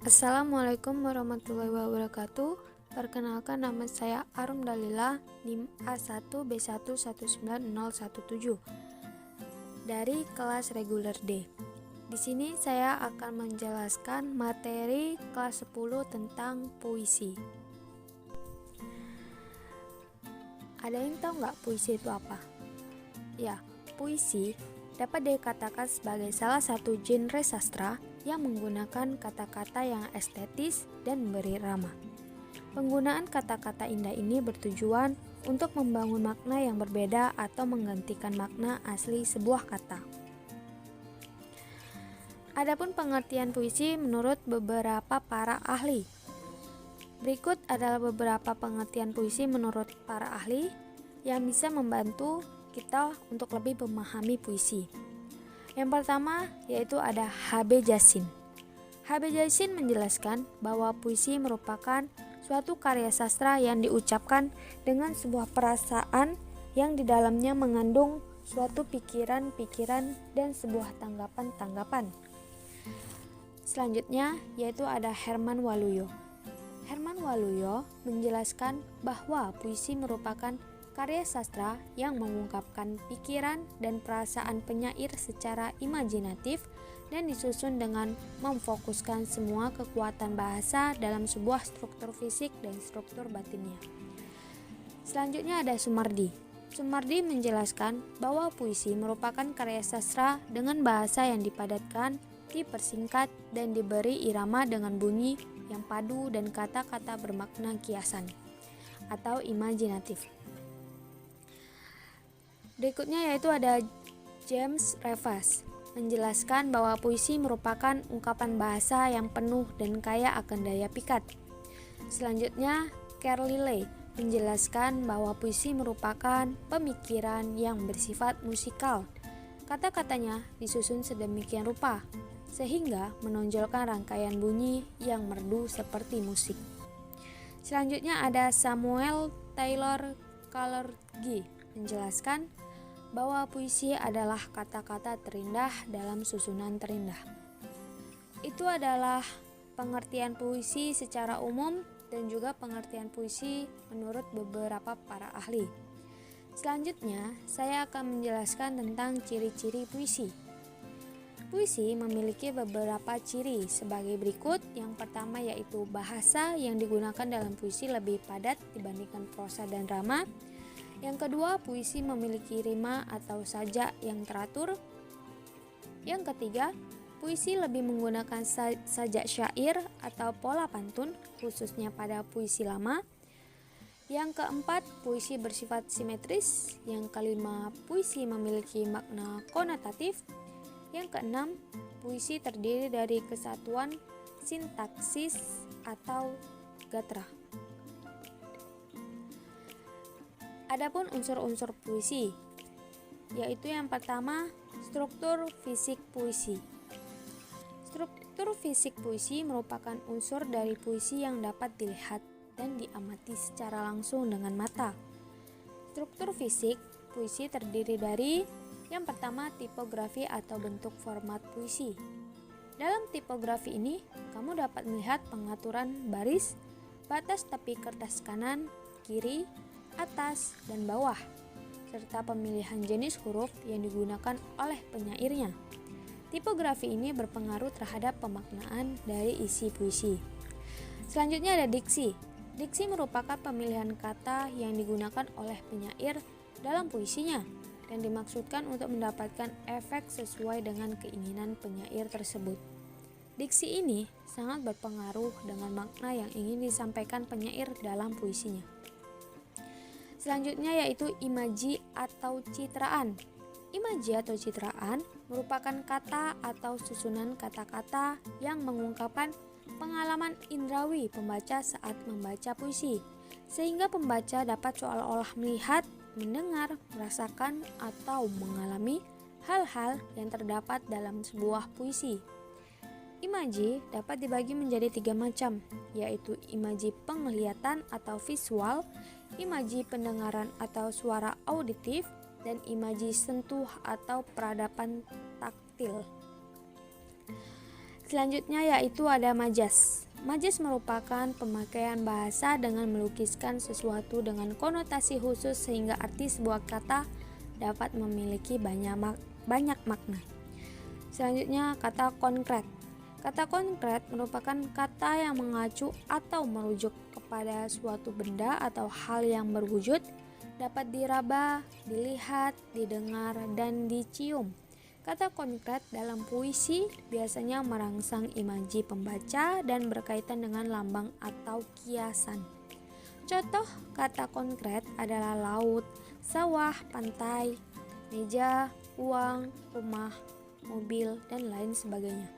Assalamualaikum warahmatullahi wabarakatuh. Perkenalkan, nama saya Arum Dalila, NIM A1B1190017 dari kelas reguler D. Di sini saya akan menjelaskan materi kelas 10 tentang puisi. Ada yang tahu nggak puisi itu apa? Ya, puisi dapat dikatakan sebagai salah satu genre sastra yang menggunakan kata-kata yang estetis dan berirama. Penggunaan kata-kata indah ini bertujuan untuk membangun makna yang berbeda atau menggantikan makna asli sebuah kata. Adapun pengertian puisi menurut beberapa para ahli. Berikut adalah beberapa pengertian puisi menurut para ahli yang bisa membantu kita untuk lebih memahami puisi. Yang pertama yaitu ada H.B. Jahsin. H.B. Jahsin menjelaskan bahwa puisi merupakan suatu karya sastra yang diucapkan dengan sebuah perasaan yang di dalamnya mengandung suatu pikiran-pikiran dan sebuah tanggapan-tanggapan. Selanjutnya yaitu ada Herman Waluyo. Herman Waluyo menjelaskan bahwa puisi merupakan karya sastra yang mengungkapkan pikiran dan perasaan penyair secara imajinatif dan disusun dengan memfokuskan semua kekuatan bahasa dalam sebuah struktur fisik dan struktur batinnya. Selanjutnya ada Sumardi. Sumardi menjelaskan bahwa puisi merupakan karya sastra dengan bahasa yang dipadatkan, dipersingkat, dan diberi irama dengan bunyi yang padu dan kata-kata bermakna kiasan atau imajinatif. Berikutnya yaitu ada James Revas menjelaskan bahwa puisi merupakan ungkapan bahasa yang penuh dan kaya akan daya pikat. Selanjutnya, Carlyle menjelaskan bahwa puisi merupakan pemikiran yang bersifat musikal. Kata-katanya disusun sedemikian rupa sehingga menonjolkan rangkaian bunyi yang merdu seperti musik. Selanjutnya ada Samuel Taylor Coleridge menjelaskan bahwa puisi adalah kata-kata terindah dalam susunan terindah. Itu adalah pengertian puisi secara umum dan juga pengertian puisi menurut beberapa para ahli. Selanjutnya, saya akan menjelaskan tentang ciri-ciri puisi. Puisi memiliki beberapa ciri sebagai berikut. Yang pertama yaitu bahasa yang digunakan dalam puisi lebih padat dibandingkan prosa dan drama. Yang kedua, puisi memiliki rima atau sajak yang teratur. Yang ketiga, puisi lebih menggunakan sajak syair atau pola pantun, khususnya pada puisi lama. Yang keempat, puisi bersifat simetris. Yang kelima, puisi memiliki makna konotatif. Yang keenam, puisi terdiri dari kesatuan sintaksis atau gatra. Adapun unsur-unsur puisi, yaitu yang pertama, struktur fisik puisi. Struktur fisik puisi merupakan unsur dari puisi yang dapat dilihat dan diamati secara langsung dengan mata. Struktur fisik puisi terdiri dari yang pertama, tipografi atau bentuk format puisi. Dalam tipografi ini, kamu dapat melihat pengaturan baris, batas tepi kertas kanan, kiri, atas, dan bawah, serta pemilihan jenis huruf yang digunakan oleh penyairnya. Tipografi ini berpengaruh terhadap pemaknaan dari isi puisi. Selanjutnya ada diksi. Diksi merupakan pemilihan kata yang digunakan oleh penyair dalam puisinya dan dimaksudkan untuk mendapatkan efek sesuai dengan keinginan penyair tersebut. Diksi ini sangat berpengaruh dengan makna yang ingin disampaikan penyair dalam puisinya. Selanjutnya yaitu imaji atau citraan. Imaji atau citraan merupakan kata atau susunan kata-kata yang mengungkapkan pengalaman indrawi pembaca saat membaca puisi, sehingga pembaca dapat seolah-olah melihat, mendengar, merasakan, atau mengalami hal-hal yang terdapat dalam sebuah puisi. Imaji dapat dibagi menjadi 3 macam, yaitu imaji penglihatan atau visual, imaji pendengaran atau suara auditif, dan imaji sentuh atau peradaban taktil. Selanjutnya yaitu ada majas. Majas merupakan pemakaian bahasa dengan melukiskan sesuatu dengan konotasi khusus sehingga arti sebuah kata dapat memiliki banyak makna. Selanjutnya kata konkret. Kata konkret merupakan kata yang mengacu atau merujuk kepada suatu benda atau hal yang berwujud, dapat diraba, dilihat, didengar, dan dicium. Kata konkret dalam puisi biasanya merangsang imaji pembaca dan berkaitan dengan lambang atau kiasan. Contoh kata konkret adalah laut, sawah, pantai, meja, uang, rumah, mobil, dan lain sebagainya.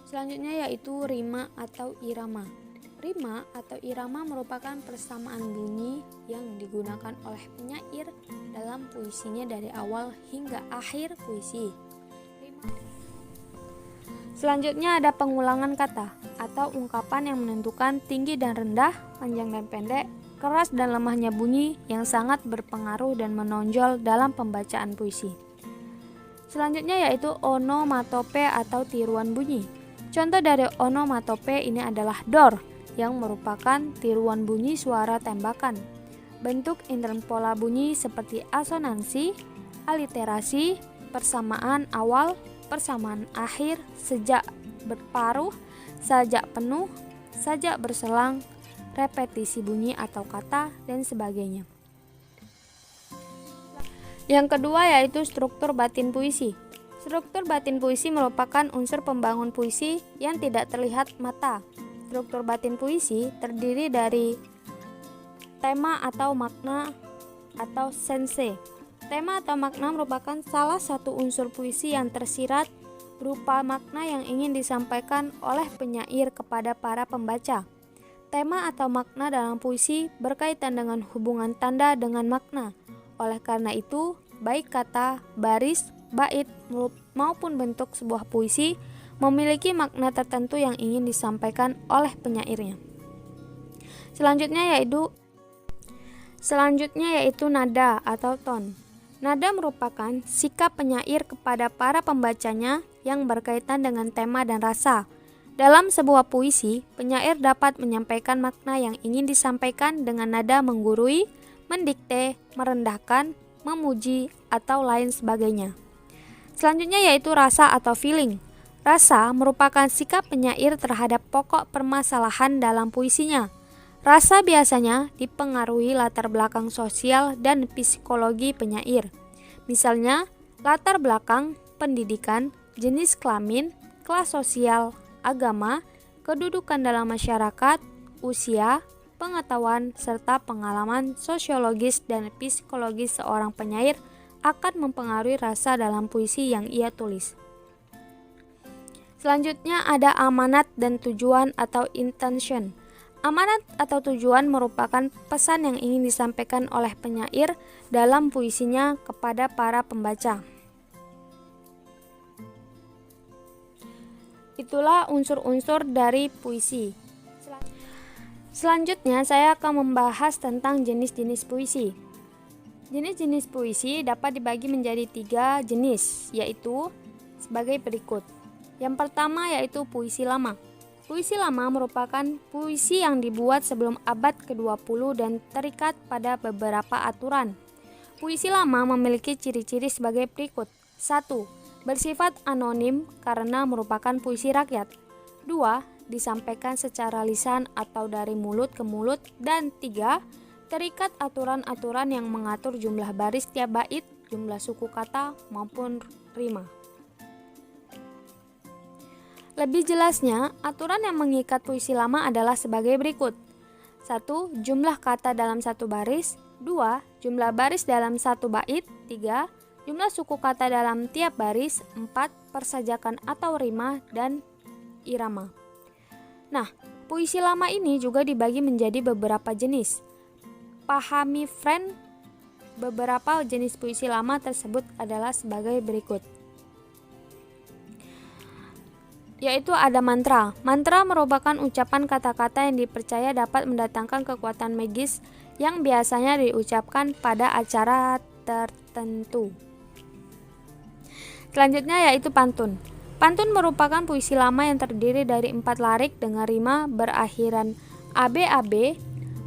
Selanjutnya yaitu rima atau irama. Rima atau irama merupakan persamaan bunyi yang digunakan oleh penyair dalam puisinya dari awal hingga akhir puisi. Selanjutnya ada pengulangan kata atau ungkapan yang menentukan tinggi dan rendah, panjang dan pendek, keras dan lemahnya bunyi yang sangat berpengaruh dan menonjol dalam pembacaan puisi. Selanjutnya yaitu onomatope atau tiruan bunyi. Contoh dari onomatope ini adalah dor, yang merupakan tiruan bunyi suara tembakan. Bentuk interpola bunyi seperti asonansi, aliterasi, persamaan awal, persamaan akhir, sejak berparuh, sajak penuh, sajak berselang, repetisi bunyi atau kata, dan sebagainya. Yang kedua yaitu struktur batin puisi. Struktur batin puisi merupakan unsur pembangun puisi yang tidak terlihat mata. Struktur batin puisi terdiri dari tema atau makna atau sense. Tema atau makna merupakan salah satu unsur puisi yang tersirat berupa makna yang ingin disampaikan oleh penyair kepada para pembaca. Tema atau makna dalam puisi berkaitan dengan hubungan tanda dengan makna. Oleh karena itu, baik kata, baris, bait maupun bentuk sebuah puisi memiliki makna tertentu yang ingin disampaikan oleh penyairnya. Selanjutnya yaitu nada atau ton. Nada merupakan sikap penyair kepada para pembacanya yang berkaitan dengan tema dan rasa. Dalam sebuah puisi, penyair dapat menyampaikan makna yang ingin disampaikan dengan nada menggurui, mendikte, merendahkan, memuji, atau lain sebagainya. Selanjutnya yaitu rasa atau feeling. Rasa merupakan sikap penyair terhadap pokok permasalahan dalam puisinya. Rasa biasanya dipengaruhi latar belakang sosial dan psikologi penyair. Misalnya, latar belakang pendidikan, jenis kelamin, kelas sosial, agama, kedudukan dalam masyarakat, usia, pengetahuan, serta pengalaman sosiologis dan psikologis seorang penyair akan mempengaruhi rasa dalam puisi yang ia tulis. Selanjutnya ada amanat dan tujuan atau intention. Amanat atau tujuan merupakan pesan yang ingin disampaikan oleh penyair dalam puisinya kepada para pembaca. Itulah unsur-unsur dari puisi. Selanjutnya saya akan membahas tentang jenis-jenis puisi. Jenis-jenis puisi dapat dibagi menjadi 3 jenis, yaitu sebagai berikut. Yang pertama yaitu puisi lama. Puisi lama merupakan puisi yang dibuat sebelum abad ke-20 dan terikat pada beberapa aturan. Puisi lama memiliki ciri-ciri sebagai berikut. 1. Bersifat anonim karena merupakan puisi rakyat. 2. Disampaikan secara lisan atau dari mulut ke mulut. Dan 3. Terikat aturan-aturan yang mengatur jumlah baris tiap bait, jumlah suku kata, maupun rima. Lebih jelasnya, aturan yang mengikat puisi lama adalah sebagai berikut. 1. Jumlah kata dalam satu baris. 2. Jumlah baris dalam satu bait. 3. Jumlah suku kata dalam tiap baris. 4. Persajakan atau rima dan irama. Nah, puisi lama ini juga dibagi menjadi beberapa jenis. Pahami friend, beberapa jenis puisi lama tersebut adalah sebagai berikut. Yaitu ada mantra. Mantra merupakan ucapan kata-kata yang dipercaya dapat mendatangkan kekuatan magis yang biasanya diucapkan pada acara tertentu. Selanjutnya yaitu pantun. Pantun merupakan puisi lama yang terdiri dari 4 larik dengan rima berakhiran ab-ab.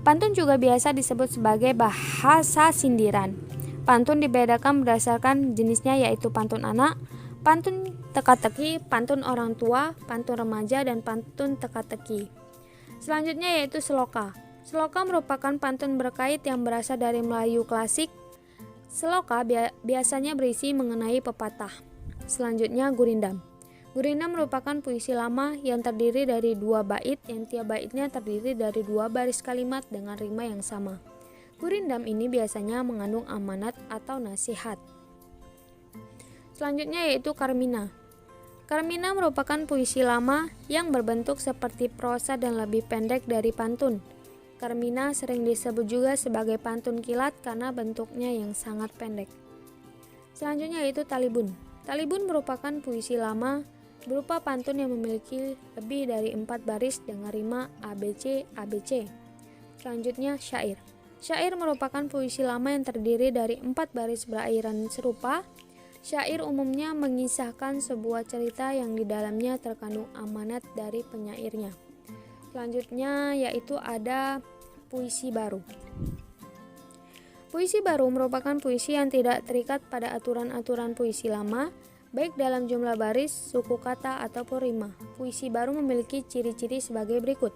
Pantun juga biasa disebut sebagai bahasa sindiran. Pantun dibedakan berdasarkan jenisnya, yaitu pantun anak, pantun teka-teki, pantun orang tua, pantun remaja, dan pantun teka-teki. Selanjutnya yaitu seloka. Seloka merupakan pantun berkait yang berasal dari Melayu klasik. Seloka biasanya berisi mengenai pepatah. Selanjutnya gurindam. Gurindam merupakan puisi lama yang terdiri dari 2 bait yang tiap baitnya terdiri dari 2 baris kalimat dengan rima yang sama. Gurindam ini biasanya mengandung amanat atau nasihat. Selanjutnya yaitu karmina. Karmina merupakan puisi lama yang berbentuk seperti prosa dan lebih pendek dari pantun. Karmina sering disebut juga sebagai pantun kilat karena bentuknya yang sangat pendek. Selanjutnya yaitu talibun. Talibun merupakan puisi lama berupa pantun yang memiliki lebih dari 4 baris dengan rima ABC, ABC. Selanjutnya syair. Syair merupakan puisi lama yang terdiri dari 4 baris berakhiran serupa. Syair umumnya mengisahkan sebuah cerita yang di dalamnya terkandung amanat dari penyairnya. Selanjutnya yaitu ada puisi baru. Puisi baru merupakan puisi yang tidak terikat pada aturan-aturan puisi lama, baik dalam jumlah baris, suku kata, ataupun rima. Puisi baru memiliki ciri-ciri sebagai berikut.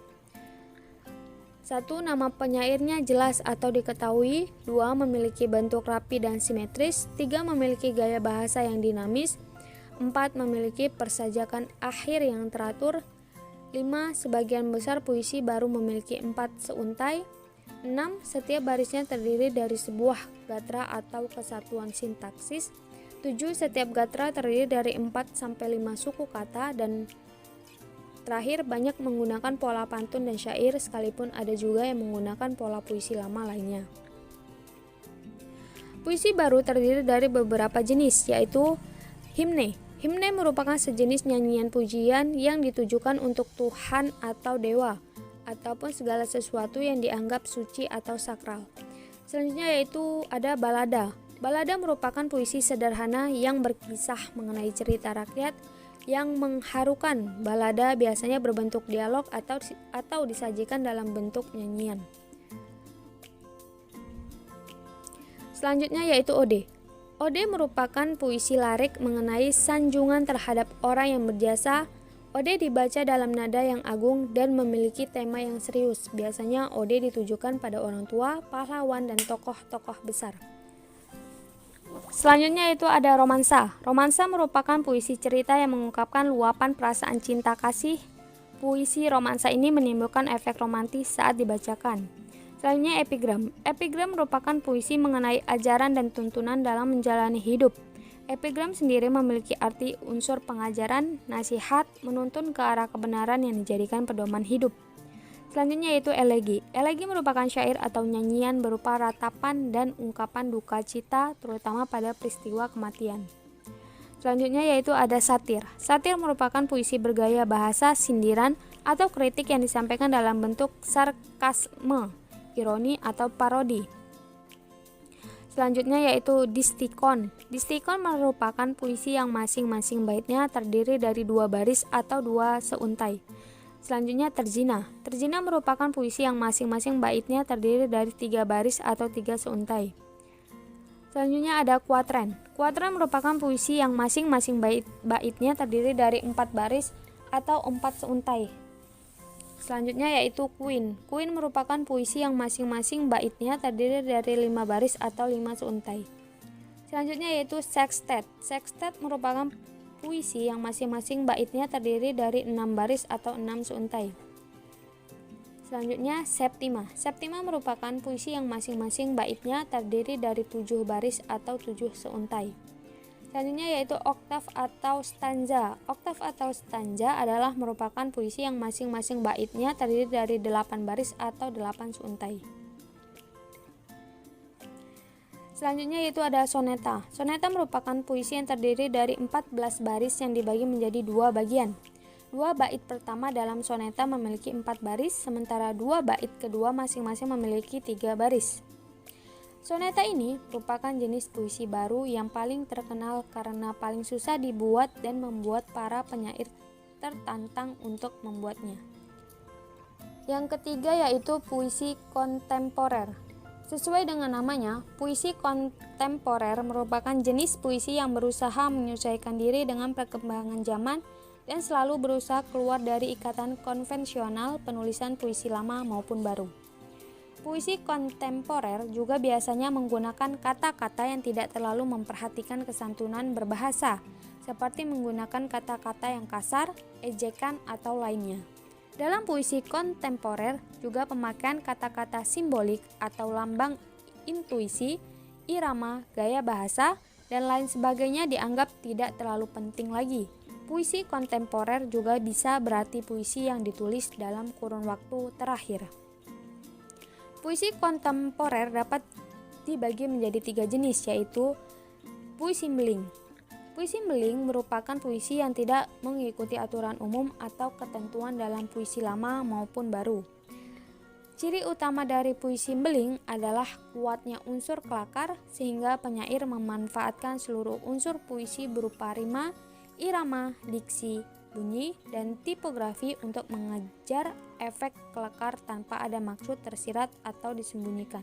1. Nama penyairnya jelas atau diketahui. 2. Memiliki bentuk rapi dan simetris. 3. Memiliki gaya bahasa yang dinamis. 4. Memiliki persajakan akhir yang teratur. 5. Sebagian besar puisi baru memiliki 4 seuntai. 6. Setiap barisnya terdiri dari sebuah gatra atau kesatuan sintaksis. 7. Setiap gatra terdiri dari 4-5 suku kata. Dan terakhir, banyak menggunakan pola pantun dan syair, sekalipun ada juga yang menggunakan pola puisi lama lainnya. Puisi baru terdiri dari beberapa jenis, yaitu himne. Himne merupakan sejenis nyanyian pujian yang ditujukan untuk Tuhan atau dewa, ataupun segala sesuatu yang dianggap suci atau sakral. Selanjutnya yaitu ada balada. Balada merupakan puisi sederhana yang berkisah mengenai cerita rakyat yang mengharukan. Balada biasanya berbentuk dialog atau disajikan dalam bentuk nyanyian. Selanjutnya yaitu ode. Ode merupakan puisi larik mengenai sanjungan terhadap orang yang berjasa. Ode dibaca dalam nada yang agung dan memiliki tema yang serius. Biasanya ode ditujukan pada orang tua, pahlawan, dan tokoh-tokoh besar. Selanjutnya itu ada romansa. Romansa merupakan puisi cerita yang mengungkapkan luapan perasaan cinta kasih. Puisi romansa ini menimbulkan efek romantis saat dibacakan. Selanjutnya epigram. Epigram merupakan puisi mengenai ajaran dan tuntunan dalam menjalani hidup. Epigram sendiri memiliki arti unsur pengajaran, nasihat, menuntun ke arah kebenaran yang dijadikan pedoman hidup. Selanjutnya yaitu elegi. Elegi merupakan syair atau nyanyian berupa ratapan dan ungkapan duka cita, terutama pada peristiwa kematian. Selanjutnya yaitu ada satir. Satir merupakan puisi bergaya bahasa sindiran atau kritik yang disampaikan dalam bentuk sarkasme, ironi, atau parodi. Selanjutnya yaitu distikon. Distikon merupakan puisi yang masing-masing baitnya terdiri dari 2 baris atau 2 seuntai. Selanjutnya terzina. Terzina merupakan puisi yang masing-masing baitnya terdiri dari 3 baris atau 3 seuntai. Selanjutnya ada kuatren. Kuatren merupakan puisi yang masing-masing baitnya terdiri dari 4 baris atau 4 seuntai. Selanjutnya yaitu kuin. Kuin merupakan puisi yang masing-masing baitnya terdiri dari 5 baris atau 5 seuntai. Selanjutnya yaitu sextet. Sextet merupakan puisi yang masing-masing baitnya terdiri dari 6 baris atau 6 seuntai. Selanjutnya septima. Septima merupakan puisi yang masing-masing baitnya terdiri dari 7 baris atau 7 seuntai. Selanjutnya yaitu oktav atau stanza. Oktav atau stanza adalah merupakan puisi yang masing-masing baitnya terdiri dari 8 baris atau 8 seuntai. Selanjutnya yaitu ada soneta. Soneta merupakan puisi yang terdiri dari 14 baris yang dibagi menjadi 2 bagian. 2 bait pertama dalam soneta memiliki 4 baris, sementara 2 bait kedua masing-masing memiliki 3 baris. Soneta ini merupakan jenis puisi baru yang paling terkenal karena paling susah dibuat dan membuat para penyair tertantang untuk membuatnya. Yang ketiga yaitu puisi kontemporer. Sesuai dengan namanya, puisi kontemporer merupakan jenis puisi yang berusaha menyesuaikan diri dengan perkembangan zaman dan selalu berusaha keluar dari ikatan konvensional penulisan puisi lama maupun baru. Puisi kontemporer juga biasanya menggunakan kata-kata yang tidak terlalu memperhatikan kesantunan berbahasa, seperti menggunakan kata-kata yang kasar, ejekan, atau lainnya. Dalam puisi kontemporer juga pemakaian kata-kata simbolik atau lambang intuisi, irama, gaya bahasa, dan lain sebagainya dianggap tidak terlalu penting lagi. Puisi kontemporer juga bisa berarti puisi yang ditulis dalam kurun waktu terakhir. Puisi kontemporer dapat dibagi menjadi 3 jenis, yaitu puisi beling. Puisi beling merupakan puisi yang tidak mengikuti aturan umum atau ketentuan dalam puisi lama maupun baru. Ciri utama dari puisi beling adalah kuatnya unsur kelakar sehingga penyair memanfaatkan seluruh unsur puisi berupa rima, irama, diksi, bunyi, dan tipografi untuk mengejar efek kelakar tanpa ada maksud tersirat atau disembunyikan.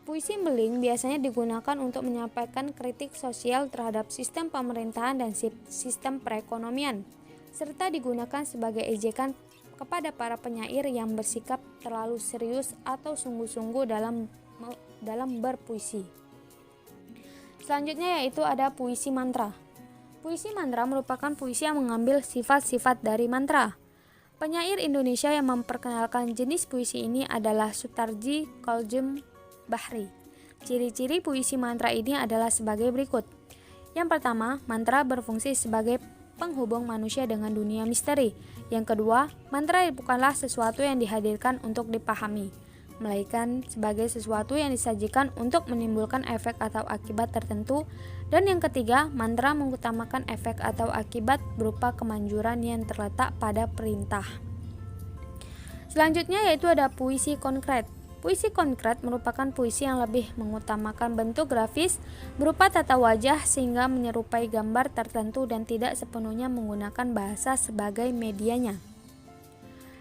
Puisi beling biasanya digunakan untuk menyampaikan kritik sosial terhadap sistem pemerintahan dan sistem perekonomian, serta digunakan sebagai ejekan kepada para penyair yang bersikap terlalu serius atau sungguh-sungguh dalam berpuisi. Selanjutnya yaitu ada puisi mantra. Puisi mantra merupakan puisi yang mengambil sifat-sifat dari mantra. Penyair Indonesia yang memperkenalkan jenis puisi ini adalah Sutarji Koljum Bahri. Ciri-ciri puisi mantra ini adalah sebagai berikut. Yang pertama, mantra berfungsi sebagai penghubung manusia dengan dunia misteri. Yang kedua, mantra bukanlah sesuatu yang dihadirkan untuk dipahami, melainkan sebagai sesuatu yang disajikan untuk menimbulkan efek atau akibat tertentu. Dan yang ketiga, mantra mengutamakan efek atau akibat berupa kemanjuran yang terletak pada perintah. Selanjutnya yaitu ada puisi konkret. Puisi konkret merupakan puisi yang lebih mengutamakan bentuk grafis berupa tata wajah sehingga menyerupai gambar tertentu dan tidak sepenuhnya menggunakan bahasa sebagai medianya.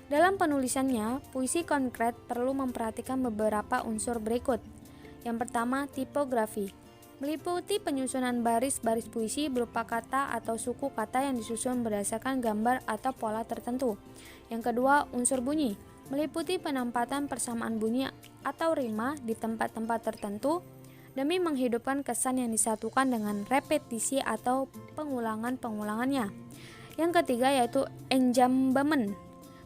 Dalam penulisannya, puisi konkret perlu memperhatikan beberapa unsur berikut. Yang pertama, tipografi. Meliputi penyusunan baris-baris puisi berupa kata atau suku kata yang disusun berdasarkan gambar atau pola tertentu. Yang kedua, unsur bunyi. Meliputi penempatan persamaan bunyi atau rima di tempat-tempat tertentu demi menghidupkan kesan yang disatukan dengan repetisi atau pengulangan-pengulangannya. Yang ketiga yaitu enjambment.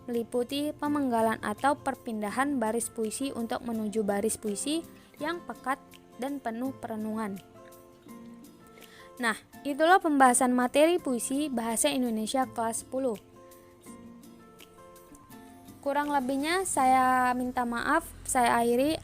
Meliputi pemenggalan atau perpindahan baris puisi untuk menuju baris puisi yang pekat dan penuh perenungan. Nah, itulah pembahasan materi puisi bahasa Indonesia kelas 10. Kurang lebihnya saya minta maaf, saya akhiri.